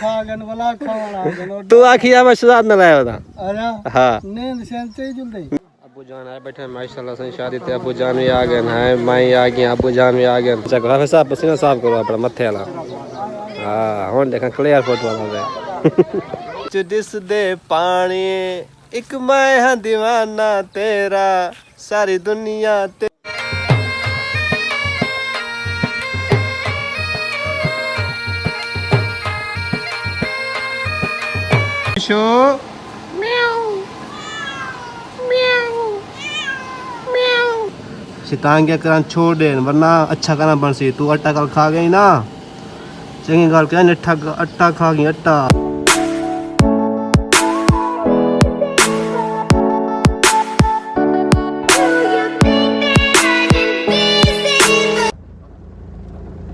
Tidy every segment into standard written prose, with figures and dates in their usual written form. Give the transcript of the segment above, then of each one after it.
खागन वाला खावड़ा तू आखिया में सुधार न लाया था। अरे हाँ नींद से जुल अबू जान आए बैठे माशाल्लाह से शादी ते अबू जान भी आ गए हैं माई आ गई अबू जान भी आ गए अच्छा करो साहब पसीना साफ करो अपना मथे वाला हाँ हुन देखा क्लियर फोटो वाला दे दिस दे पानी एक मैं हां दीवाना तेरा सारी दुनिया ते शो शैतान क्या करन छोड़ दे वरना अच्छा करना बन सी तू आटा कल खा गई ना चंगी गल क्या निठा आटा खा गई आटा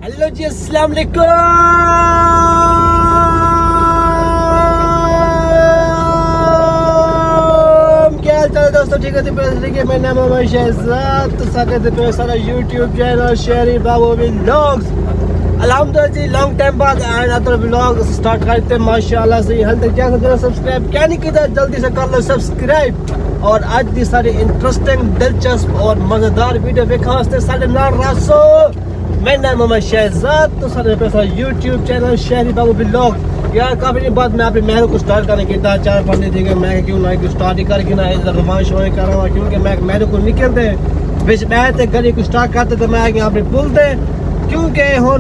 हेलो जी अस्सलाम वालेकुम दोस्तों ठीक है मेरा नाम है शहजाद तो स्वागत है सारा YouTube चैनल शेरी बाबू व्लॉग्स अल्हम्दुलिल्लाह लॉन्ग टाइम बाद आया तो व्लॉग स्टार्ट करते हैं माशाल्लाह से हाल तक क्या जरा सब्सक्राइब क्या नहीं किया जल्दी से कर लो सब्सक्राइब और आज दी सारी इंटरेस्टिंग दिलचस्प और मजेदार वीडियो देखा वास्ते सारे नाल रासो मेरा नाम है शहजाद तो सारे पे सारा YouTube चैनल शेरी बाबू व्लॉग यार काफी दिन बाद मैं अपने महल को स्टार्ट करने की था 4-5 दिन थे मैं क्यों ना स्टार्ट ही करके ना इधर रोमांच होने कर रहा हूँ क्योंकि मैं महल को निकलते बीच मैं तो गली को स्टार्ट करते तो मैं आगे अपने पुल थे क्योंकि होर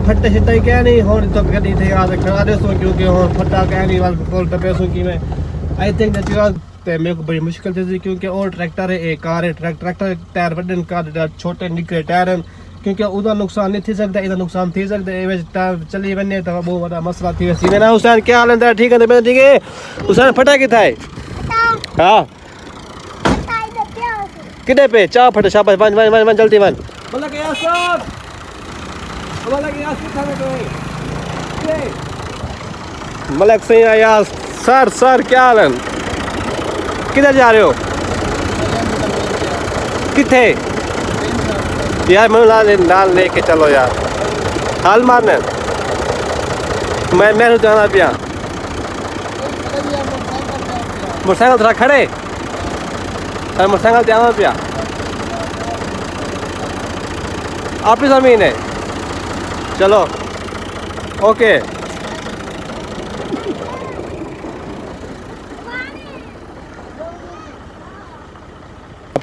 फट्टे शिट्टे क्या नहीं होर तो गली थे याद करा दे सो क्योंकि होर फट्टा क्या नहीं वाल पुल पे पैसों की मैं आई थिंक दैट ते मेरे को बड़ी मुश्किल थी क्योंकि और ट्रैक्टर है एक कार है ट्रैक्टर टायर बड़न कार छोटे निकले टायर हैं क्योंकि उधर नुकसान नहीं थी सकता इधर नुकसान थी सकता है टायर चली वने तो बहुत बड़ा मसला थी वैसे मेरा हुसैन क्या हाल है ठीक है ठीक है हुसैन फटा किथा है हां किधर पे चा फटा शाबाश वन जल्दी वन बोला के यार सब बोला के यार किथा है मलक सिंह यार सर क्या हाल है किधर जा रहे हो किथे यार मैं लाल लेके चलो यार हाल मारने मैं जाना पिया मोटरसाइकिल थोड़ा खड़े मोटरसाइकिल जाना पिया आपकी ज़मीन है चलो ओके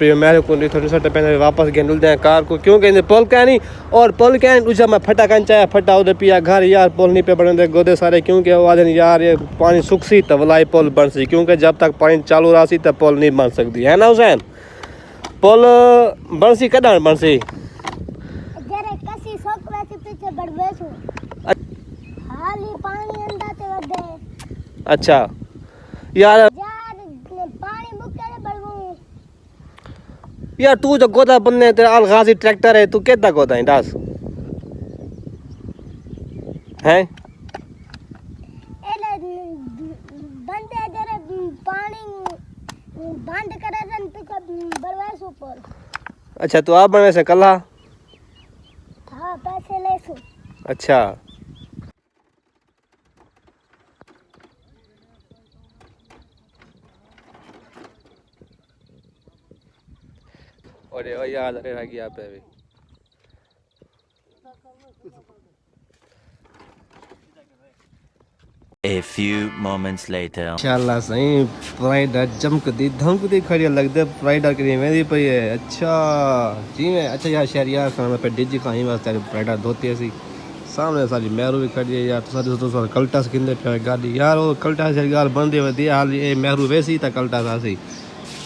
मेरे को थोड़ी सा पहले वापस गए डुलते कार को क्यों कहते पल क्या नहीं और पल क्या नहीं दूसरा मैं फटा कंचा फटा उधर पिया घर यार पल नहीं पे बने गोदे सारे क्योंकि आवाज यार ये पानी सुख सी तो वलाई पल बन सी क्योंकि जब तक पानी चालू रहा सी तब पल नहीं बन सकती है ना हुसैन पल बन सी कदा बन सी अच्छा यार यार तू जो गोदा बनने तेरा अल गाजी ट्रैक्टर है तू कितना गोदा है दास हैं बंदे जरे पानी बंद करे सन पीछे बरवास ऊपर अच्छा तू आप बनवे से कल्ला हां पैसे ले सु अच्छा और ये याद रह गया पे भी A few moments later इंशाल्लाह सही प्राइडर चमकदी धमकदी खड़ी लगदे प्राइडर करी मेरी पई है अच्छा जी में अच्छा यार शहरियार खाना पे डीजी कहीं वास्ते प्राइडर धोती ऐसी सामने सारी मेहरू भी खड़ी है यार सारी तो कल्टा किंदे पे गाड़ी यार वो कल्टा से गाल बंदे वदी हाल ये मेहरू वैसी ता कल्टा सा सी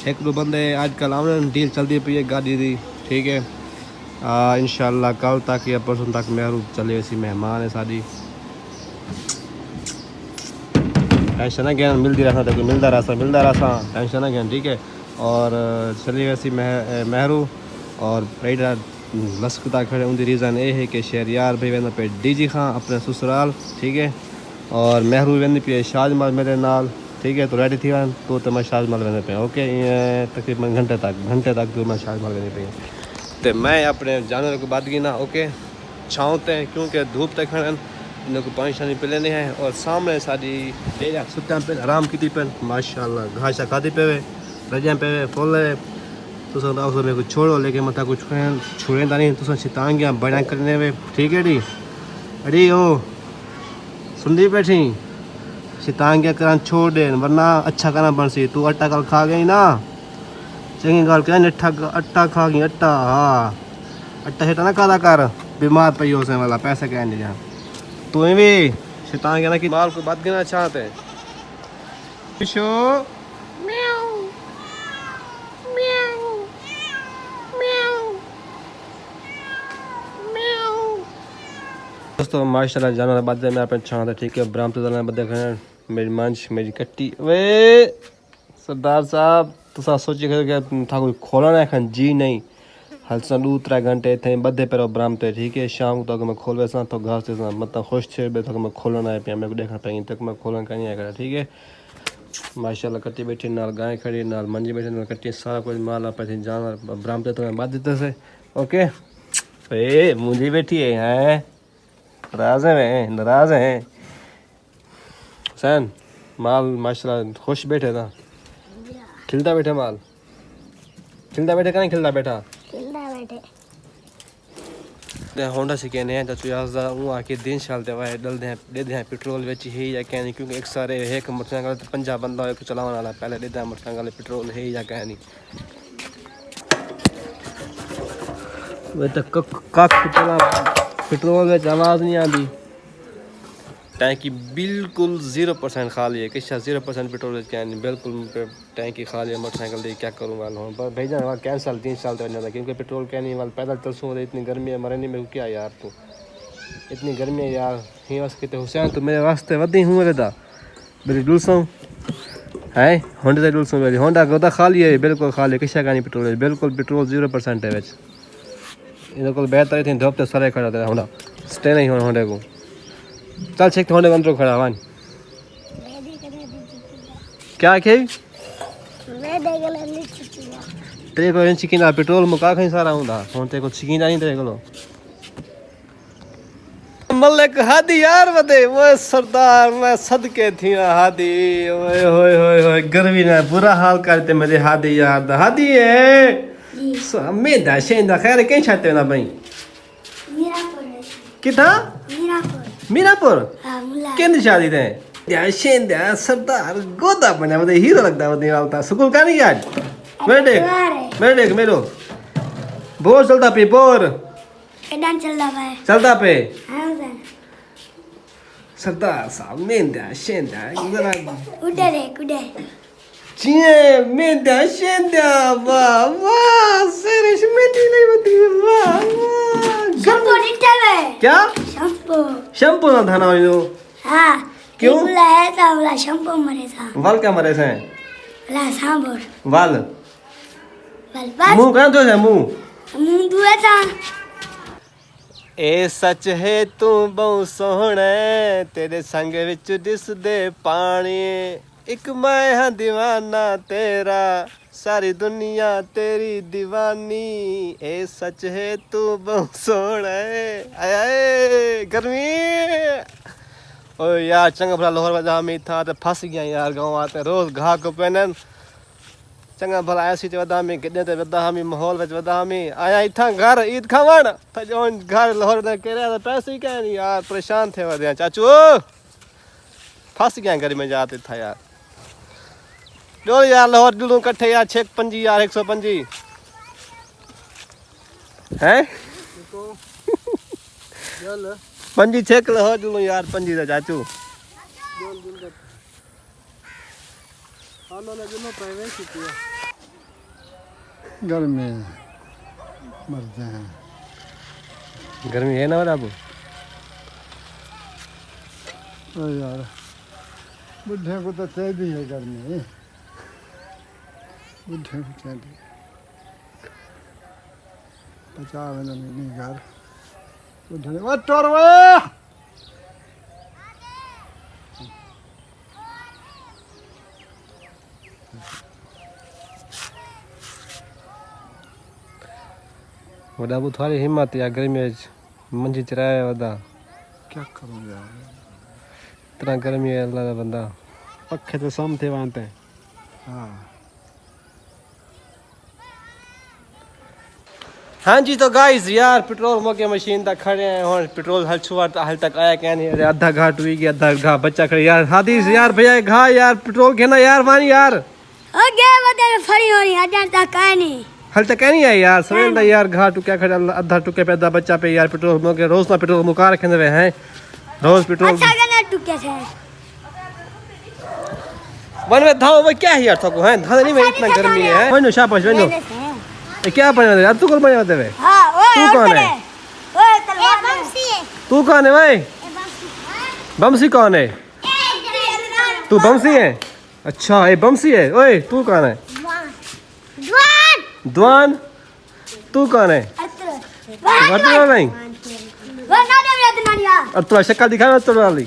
एक दो बंदे आजकल आमने डील चलती पई है गाड़ी दी ठीक है इंशाल्लाह कल तक या परसों तक मेहरू चले वैसी मेहमान है सारी टेंशन ना ज्ञान मिलती रहा तो मिलता रहा टेंशन ना ज्ञान ठीक है और चली वैसी मेहरू और राइडर लसकता खड़े उनकी रीज़न ये है कि शहरियार भाई वेंदा पे डीजी खां अपने ससुराल ठीक है और मेहरू वेंदी पे शाजमाल मेरे नाल ठीक है तो रेडी थी वन तो मैं शाजमाल वेंदे पे ओके तकरीबन घंटे तक तो मैं शाजमाल वेंदी पे तो मैं अपने जानवर को बाद की ना ओके छाँवते क्योंकि धूप तक खड़न इन को पानी शानी पी लेने हैं और सामने साड़ी डेरा सुत्या पे आराम की पे माशाल्लाह घास खाती पे रजा पे फुल तो मेरे को छोड़ो लेकिन मत कुछ छुड़े नहीं तो छितांगियाँ बड़ा करने में ठीक है डी अरे ओ सुनती बैठी छितांगियाँ करान छोड़ दे वरना अच्छा करना बन सी तू अट्टा कल खा गई ना चंगी गल क्या अट्टा खा गई अट्टा हाँ अट्टा शेटा ना खादा कर बीमार पई हो से वाला पैसे क्या नहीं जहाँ तू भी छितांगियाँ ना कि माल को बात गिना चाहते शो दोस्तों माशाल्लाह जाना बाद में अपने छां ठीक है ब्राह्म तो जाना बाद मेरी मंच मेरी कट्टी वे सरदार साहब तुसा सोची कर था कोई खोलना है खन जी नहीं हलसा 2-3 घंटे थे बदे पर ब्राह्म ते ठीक है शाम तक मैं खोल वैसा तो घास से मतलब खुश थे बे तक मैं खोलना है पे मेरे को देखना पड़ेगी तक मैं खोलन का नहीं है ठीक है माशाल्लाह कट्टी बैठी नाल गाय खड़ी नाल मंजी बैठी नाल कट्टी सारा कुछ माल आप जानवर ब्राह्म ते तो मैं बाद देते से ओके ए मुंजी बैठी है हैं नाराज है हुसैन माल माशाल्लाह खुश बैठे था खिलता बैठे माल खिलता बैठे कहीं खिलता बैठा होंडा से कहने हैं चाचू यार वो आके दिन चलते हुए डल दे पेट्रोल बेच ही या कहनी क्योंकि एक सारे एक मोटरसाइकिल तो 50 बंदा एक चलाने वाला पहले दे मोटरसाइकिल पेट्रोल है या कहनी वे तो कक चला पेट्रोल में आवाज़ नहीं आती टैंकी बिल्कुल 0% खाली है किस 0% पेट्रोल क्या नहीं बिल्कुल टैंकी खाली है मोटरसाइकिल दे क्या करूँगा पर भेजा वहाँ कैंसल 3 साल तक जाता क्योंकि पेट्रोल क्या नहीं वाल पैदल चल सो इतनी गर्मी है मरे नहीं मेरे को क्या यार तू इतनी गर्मी है यार ही बस कहते हुसैन तो मेरे वास्ते वधी हूँ रहता मेरी डुलसों है होंडा से डुलसों मेरी होंडा गोदा खाली है बिल्कुल खाली किसा का नहीं पेट्रोल है बिल्कुल पेट्रोल 0% है बच इधर को बेहतर थी धोप तो सारे खड़ा था होंडा स्टे नहीं होना होंडे को चल चेक होंडे को अंदर खड़ा वन क्या खे तेरे को चिकन पेट्रोल मुका कहीं सारा होंदा होंते को चिकन नहीं तेरे को मलिक हादी यार बते वो सरदार मैं सदके थी हादी ओए होए होए होए गर्मी ने बुरा हाल करते मेरे हादी यार हादी है मेदा शेंदा खैर कहीं छाते ना भाई किथा मीरापुर केंद्र शादी थे या शेंदा सरदार गोदा बना मुझे हीरो लगता है मुझे वालता स्कूल का नहीं आज मेरे देख मेरो बोर चलता पे बोर चलता पे सरदार साहब मेंदा शेंदा जरा उड़े चिए मेंदा शेंदा वाह वाह serius मेंदी नहीं बती वाह शैम्पू निकले क्या शैम्पू ना था ना ये हाँ क्यों है तो वाला शैम्पू मरे था वाल क्या मरे से वाला सांबर वाल वाल मुंह कहाँ तो है मुंह दुआ था ए सच है तू बहु सोहना तेरे संग विच दिसदे पानी एक मैं हाँ दीवाना तेरा सारी दुनिया तेरी दीवानी ए सच है तू बहु सोहना आए गर्मी ओ यार चंगा भला लोहर वजह में था तो फंस गया यार गाँव आते रोज घाह को पहनन चंगा भला ऐसी ते वदा में गड्डे ते वदा में माहौल विच वदा में आया इथा घर ईद खावण त जोन घर लाहौर दे केरे तो पैसे ही क्या नहीं यार परेशान थे वदे चाचू फंस गया घर में जाते था यार जो यार लाहौर जुलूं इकट्ठे यार 6 यार 125 हैं पंजी 6 लाहौर जुलूं यार 5 दा चाचू गर्मी मर जाए गर्मी है ना बाबू यार बुढ़े को तो चाहिए है गर्मी बुढ़े को चाहिए 50 नहीं घर बुढ़े वो टोरवा वदा थोड़ी हिम्मत या गर्मी मंजी चराया वदा क्या करूँ यार। इतना गर्मी है अल्लाह का बंदा पक्खे तो सम थे वहाँ पे। हाँ हाँ जी तो गाइस यार पेट्रोल मौके मशीन तक खड़े हैं और पेट्रोल हल छुआ हाल तक आया क्या नहीं। अरे आधा घाट हुई कि आधा घा बच्चा खड़े यार हादिस यार भैया घा यार पेट्रोल कहना यार मानी यार ओ गे बदे फरी हो रही हजार तक आए नहीं। हल तक नहीं आया यार सवेर यार घा टुक्या खड़े आधा टुके पे आधा बच्चा पे यार पेट्रोल मौके रोज ना पेट्रोल मुका रखे हुए हैं रोज पेट्रोल अच्छा के ना टुके से वन में धाओ वो क्या है यार थको है धाने नहीं में इतना गर्मी है वनो शाबाश वनो ये क्या बना दे अब तू कौन बना दे वे हां ओए तू कौन है ओए तलवार बमसी है तू कौन है भाई बमसी कौन है तू बमसी है अच्छा ये बमसी है ओए तू कौन है द्वान द्वान तू कौन है वर्तमान नहीं वो ना दे मेरा दुनिया और तू शक्ल दिखा तो वाली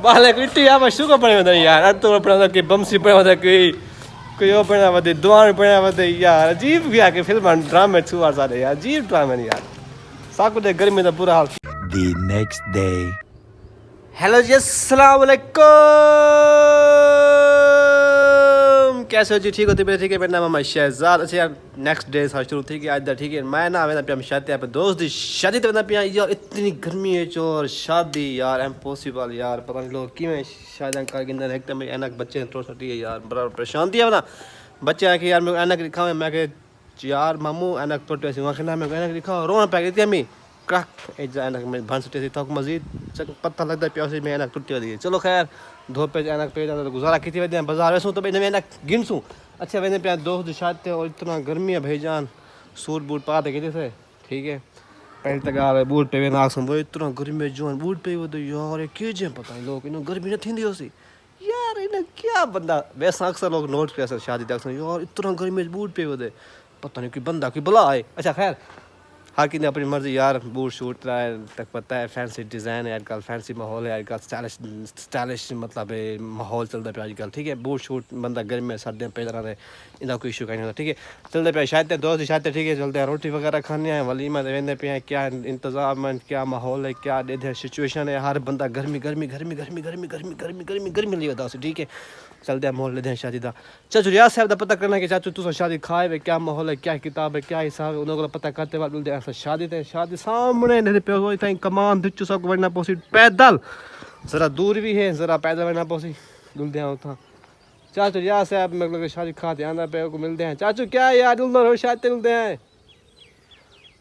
बाले किट्टी यार शू को पड़े होते यार अब तो अपना के बमसी पड़े होते कोई ओ पड़े होते द्वान पड़े होते यार अजीब गया के फिल्म ड्रामे छुआ सारे यार अजीब ड्रामे नहीं यार साकू दे गर्मी दा बुरा हाल। The next day. हेलो जी अस्सलाम वालेकुम कैसे हो जी ठीक होती ठीक है मेरा नाम है शहजाद। अच्छा यार नेक्स्ट डे सा शुरू थी कि आज दा ठीक है मैं ना वेंदा पिया शादी पे दोस्त दी शादी ते वेंदा पिया यार इतनी गर्मी है चोर शादी यार इम्पॉसिबल यार पता नहीं लोग किवें शादी कर गिंदे एक तो मेरी ऐनक बच्चे थोड़ा सटी है यार बड़ा परेशान थी ना बच्चे आके यार मैं ऐनक दिखावे मैं के यार मामू ऐनक टूटे सी वहां ना मैं ऐनक दिखाओ रोना पै गई थी हमें क्रक एक ऐनक में भन सटे थी तो मजीद पता लगता प्या से मैं ऐनक टूटी दी चलो खैर धो पे ऐनक पे जाता तो गुजारा की थी वे बाजार वैसू तो मैं ऐनक गिनसूँ अच्छा वेंदे पे दोस्त शादी और इतना गर्मी है भाईजान सूट बूट पा दे थे ठीक है पहले तक आ रहे बूट पे वे नाक वो इतना गर्मी जो बूट पे वो तो यार ये क्यों जे पता नहीं लोग इन्हों गर्मी न थी होसी यार इन्हें क्या बंदा वैसा अक्सर लोग नोट कर शादी तक यार इतना गर्मी बूट पे वो पता नहीं कोई बंदा कोई बुला आए। अच्छा खैर हर किसी अपनी मर्जी यार बूट शूट रहा है तक पता है फैंसी डिज़ाइन है आजकल फैंसी माहौल है आजकल स्टाइलिश मतलब है माहौल चलता पे आजकल ठीक है बूट शूट बंदा गर्मी में सर्दियों पे रहा है इनका कोई इशू कहीं नहीं होता ठीक है चलते पे शायद दोस्त शायद ठीक है चलते हैं रोटी वगैरह खाने हैं वलीमा वेंदे पे हैं क्या इंतज़ाम है क्या माहौल है क्या इधर सिचुएशन है हर बंदा गर्मी गर्मी गर्मी गर्मी गर्मी गर्मी गर्मी गर्मी गर्मी नहीं होता ठीक है चलते हैं माहौल लेते हैं शादी का चाचू रियाज साहब का पता करना कि चाचू तुम शादी खाए वे क्या माहौल है क्या किताब है क्या हिसाब है उन्होंने पता करते बाद बोलते हैं शादी थे शादी सामने नहीं पे वो इतना कमान दिच्चू सब वरना पोसी पैदल ज़रा दूर भी है ज़रा पैदल वरना पोसी दुलते हैं उतना चाचू रियाज साहब मतलब शादी खाते आना पे को मिलते हैं चाचू क्या यार दुल्हन हो शादी मिलते हैं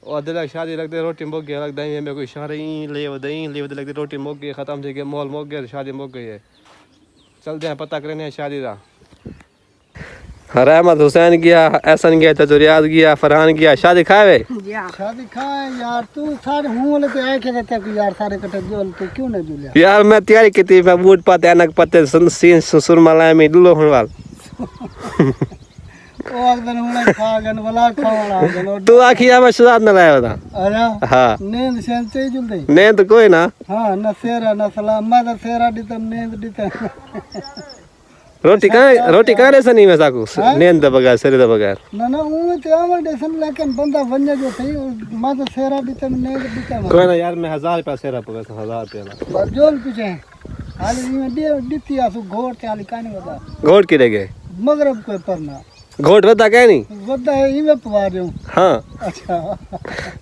और दिल शादी लगते रोटी मोक गया लगता है मेरे को इशारे ले लगती रोटी मोक गई ख़त्म थी गई मॉल मोक गया शादी मोक गई है चलते हैं पता करने शादी का। रहमत हुसैन गया एहसन गया चाचू रियाज गया फरहान गया शादी खाए शादी खाए यार तू सारे हूँ वाले तो आए के रहते हैं यार सारे कटे जोल तो क्यों नहीं जुलिया यार मैं तैयारी की थी मैं बूट पाते अनक पते सीन सुरमा लाए में दुल्लो होने वाल ओ अगदन उन्हें खा गन वाला खावाला गन तू आखिया मैं सुधार न लाया था अरे हाँ नींद सेंचे जुलते नहीं तो कोई ना हाँ न सेरा न सलाम मैं तो सेरा दितम नींद दितम रोटी कहाँ रेसा नहीं मैं साकू नींद बगैर सरे द बगैर ना ना उन्हें तो आमल देसन लेकिन बंदा बन्या जो सही मैं तो सेरा दितम नींद दितम कोई ना यार मैं 1000 रुपया सेरा पगा 1000 रुपया ना जोल पीछे हाली में दिती आसु घोट ते हाली कानी बता घोट की गए मगरब को परना घोट बता क्या नहीं बता है इमे पवा रहा हूं हाँ अच्छा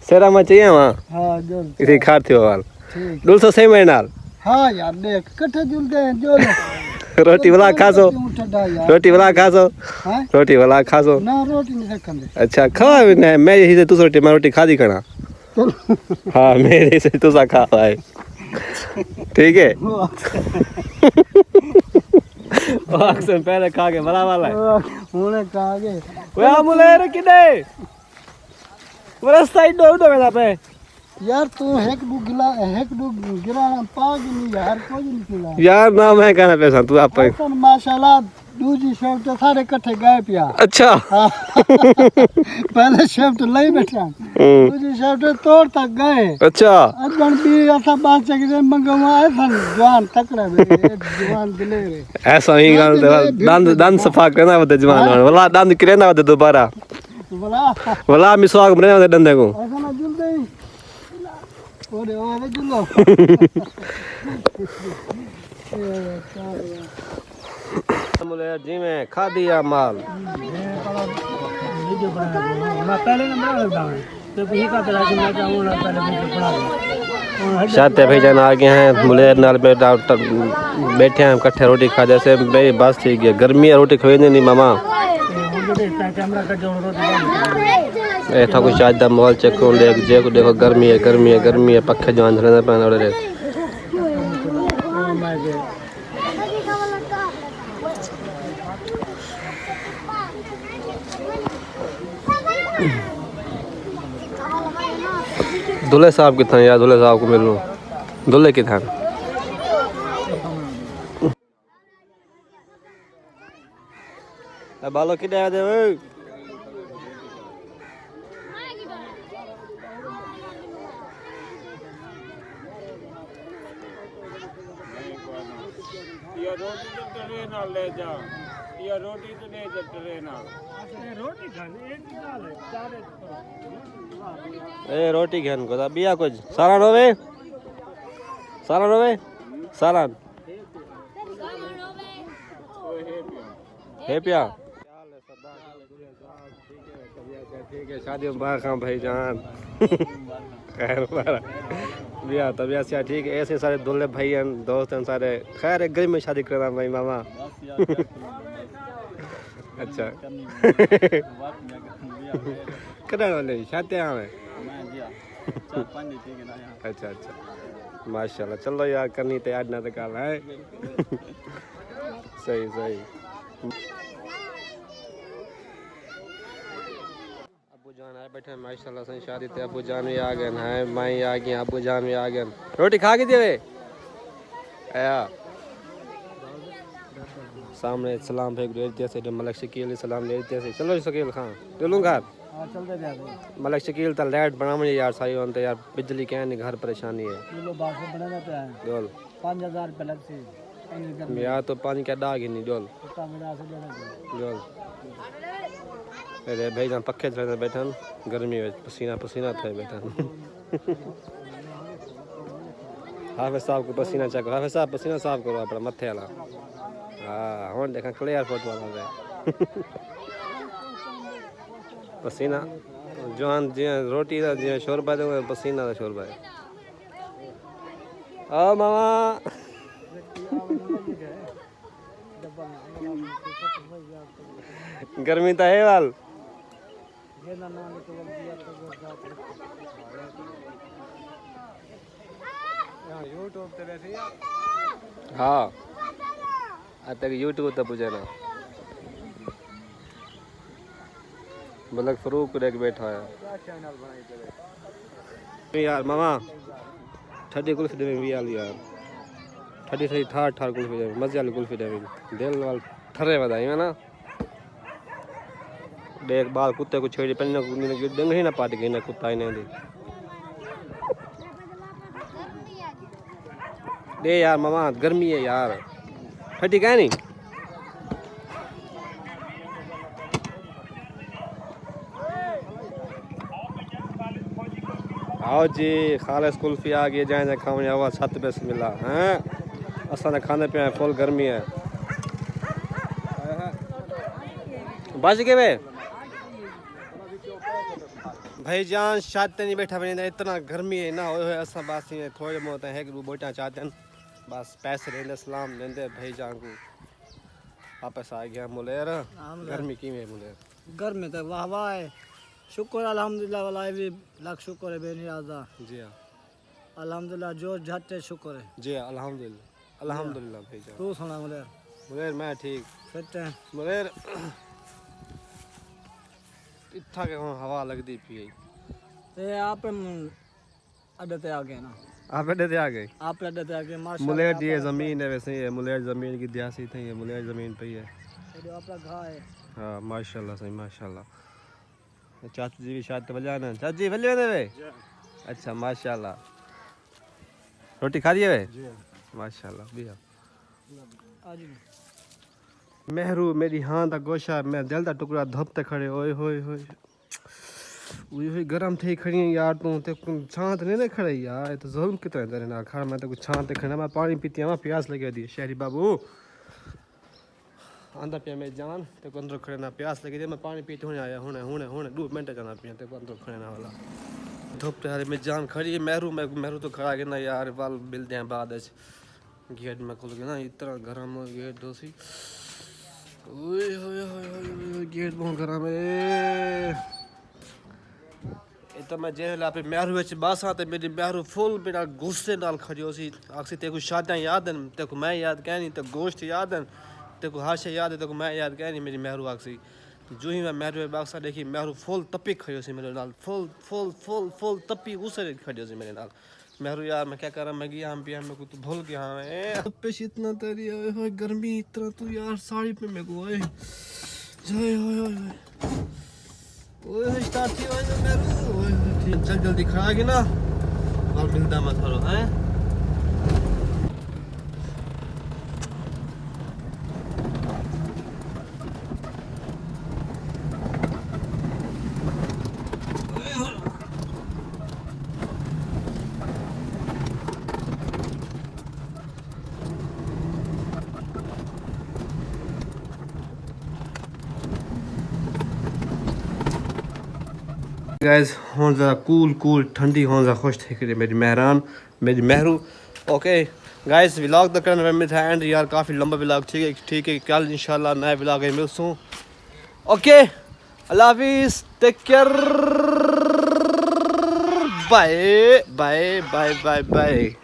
सेरा में चाहिए वहाँ हाँ जोल इसी खार थी वाल ठीक 200 सही में नाल हाँ यार देख कट्ठे जुलते हैं जोल रोटी वाला खासो रोटी वाला खासो हाँ रोटी वाला खासो ना रोटी नहीं सकते अच्छा खा नहीं मैं यही से तू रोटी मैं रोटी खा दी करना हाँ मेरे से तू सा खा है ठीक है अक्सर पहले खा के बड़ा वाला है उन्हें कहा के वो आमुले रे किदे वो रास्ता ही दो मेरा पे यार तू हेक दू गिला पाग नहीं यार कोई नहीं खिला यार ना मैं कहना पैसा तू आप अपन माशाल्लाह दूजी शिफ्ट सारे इकट्ठे गए पिया अच्छा पहले शिफ्ट ले बैठा दूजी शिफ्ट तोड़ तक गए अच्छा अजन भी ऐसा बात चाहिए मंगवा ऐसा जवान तकड़े जवान दिले रे ऐसा ही गल दंद सफा करना बता जवान वाला दंद किरेना बता दोबारा बोला वाला मिसवाक मरे दंदे को ऐसा ना जुलते ओरे ओ वे जुलो मुलेर जी में खा दिया माल। वीडियो बना मैं पहले नंबर लगता हूं तो यही का तरह कि मैं चाहूं ना पहले वीडियो बना दूं। शाते भाईजान आ गए हैं मुलेर नाल में बैठे हैं इकट्ठे रोटी खा जैसे मेरी बस थी गई गर्मी है रोटी खाई नहीं मामा कैमरा का जो रोटी ए था कुछ आज दा माहौल चेक करो देखो गर्मी है पक्के जो अंदर पे रे दूल्हे साहब कितना यार दूल्हे साहब को मिल लूं दूल्हे कितना बालो किधर आ दे ये रोटी तो ट्रे नाल ले जा ये रोटी तो ले जा ट्रे नाल रोटी खानी एक नाल है चार ए रोटी खान को बिया कुछ सालन होवे सालन है पिया ठीक है शादी मुबारक भाईजान खैर बिया तबियत से ठीक है ऐसे सारे दूल्हे भाई हैं दोस्त हैं सारे खैर एक गरीब में शादी करना भाई मामा अच्छा करा वाले शादी में अच्छा माशाल्लाह चलो यार करनी तो याद ना तो काल है सही अबू जान आए बैठे माशाल्लाह से शादी ते अबू जान भी आ गए हैं माई आ गई अबू जान भी आ गए रोटी खा के देवे आया सामने सलाम फेंक देते से मलक शकील सलाम देते से चलो शकील खान चलूं घर चलते जा मलक शकील तो लाइट बनावनी यार सारी होन तो यार बिजली क्या नहीं घर परेशानी है किलो बास बनाना पे है डोल 5000 रुपए लग से यार तो पानी का दाग ही नहीं डोल डोल अरे भाई जान पक्के चले बैठन गर्मी में पसीना थे बैठन हाफिज साहब को पसीना चेक हाफिज साहब पसीना साफ करो अपना मथे वाला हाँ हुन देखा क्लियर फोटो वाला पसीना जोन जी रोटी का जी शोरबा दे पसीना का शोरबा है ओ मामा गर्मी तो है वाल हाँ आज तक यूट्यूब तक पूछे ना मलक फरूक देख बैठा है यार मामा ठंडी कुल्फी दे भी आली यार ठंडी ठार कुल्फी दे मजे वाली कुल्फी दे दिल वाल ठरे बधाई है ना देख बाल कुत्ते को छेड़ी पहनने को डंग ही ना पाट गई ना कुत्ता ही नहीं दी दे यार मामा गर्मी है यार ठंडी क्या नहीं आओ जी खालिस कुल्फी आ गई जाए खाने आवाज छत पे से मिला हैं असा खाने पे फुल गर्मी है बच के वे भाई जान शादी नहीं बैठा बने इतना गर्मी है ना होए असा बस थोड़े बहुत है कि बोटा चाहते हैं बस पैसे देंगे सलाम देंगे भाई जान को वापस आ गया मुलेर गर्मी की में मुलेर गर्मी तो वाह वाह है शुक्र अल्हम्दुलिल्लाह वाला भी लाख शुक्र है बेनियाज़ा जी हाँ अल्हम्दुलिल्लाह जो झटे शुक्र है जी अल्हम्दुलिल्लाह भाई जान तू सुना मुलेर मैं ठीक सच है मुलेर इतना के हवा लगती पी ते आप अड्डे ते आ गए ना आप अड्डे ते आ गए आप अड्डे ते आ गए माशाल्लाह मुलेर ये जमीन है वैसे ही है मुलेर जमीन की दियासी थी है मुलेर जमीन पे ही है जो आपका घा है हाँ माशाल्लाह सही माशाल्लाह चाची जी भी शायद तो बजा ना चाची बजे वे अच्छा माशाल्लाह रोटी खा रही है वे माशाल्लाह भैया आज मेहरू मेरी हाँ दा गोशा मैं दिल दा टुकड़ा धपते खड़े ओए होए होए वही गरम थे खड़ी है यार तू ते छांत नहीं ना खड़े यार, ये तो जुल्म कितना तेरे ना खड़ा। मैं तो कुछ छांत खड़ा, मैं पानी पीती हूँ, प्यास लगा दी शहरी बाबू आंदा पिया मैं जान ते अंदर खड़े ना प्यास लगी दी, मैं पानी पीते हुए आया हुने 2 मिनट जाना पिया ते अंदर खड़े ना वाला धूप ते में जान खड़ी है। मेहरू तो खड़ा के ना यार, वाल मिलते हैं बाद गेट में खुल के ना इतना गरम गेट दोसी, ओए होए होए गेट बहुत गरम है। तो मैं जेल आप मेहरू विच बस आते मेरी मेहरू फुल बिना गुस्से नाल खड़ी हो सी आखसी ते को शादियां याद हैं, ते को मैं याद कहनी, ते गोश्त याद हैं, ते को हर शे याद है, ते को मैं याद कहनी मेरी मेहरू आखसी। जो ही मैं मेहरू बक्सा देखी मेहरू फुल तपी खड़ी हो सी मेरे नाल, फुल तपी गुस्से खड़ी हो सी मेरे नाल। मेहरू यार मैं क्या करा, मैं गया हम पिया मैं को तो भूल गया मैं पेश इतना तेरी ओए गर्मी इतना तू यार साड़ी पे मेरे को ओए जय ओए स्टार्ट थी ओए मेरू ओए चल जल्दी खड़ा के ना और मिलता मत करो हैं। गाइस हो ज़रा कूल ठंडी हो ज़रा खुश थे कि मेरी मेहरान मेरी मेहरू। ओके गाइस व्लॉग तो करने में था एंड यार काफ़ी लंबा व्लॉग ठीक है कल इंशाल्लाह नया व्लॉग है मिलसूँ। ओके अल्लाह हाफिज़ take care bye bye bye bye bye.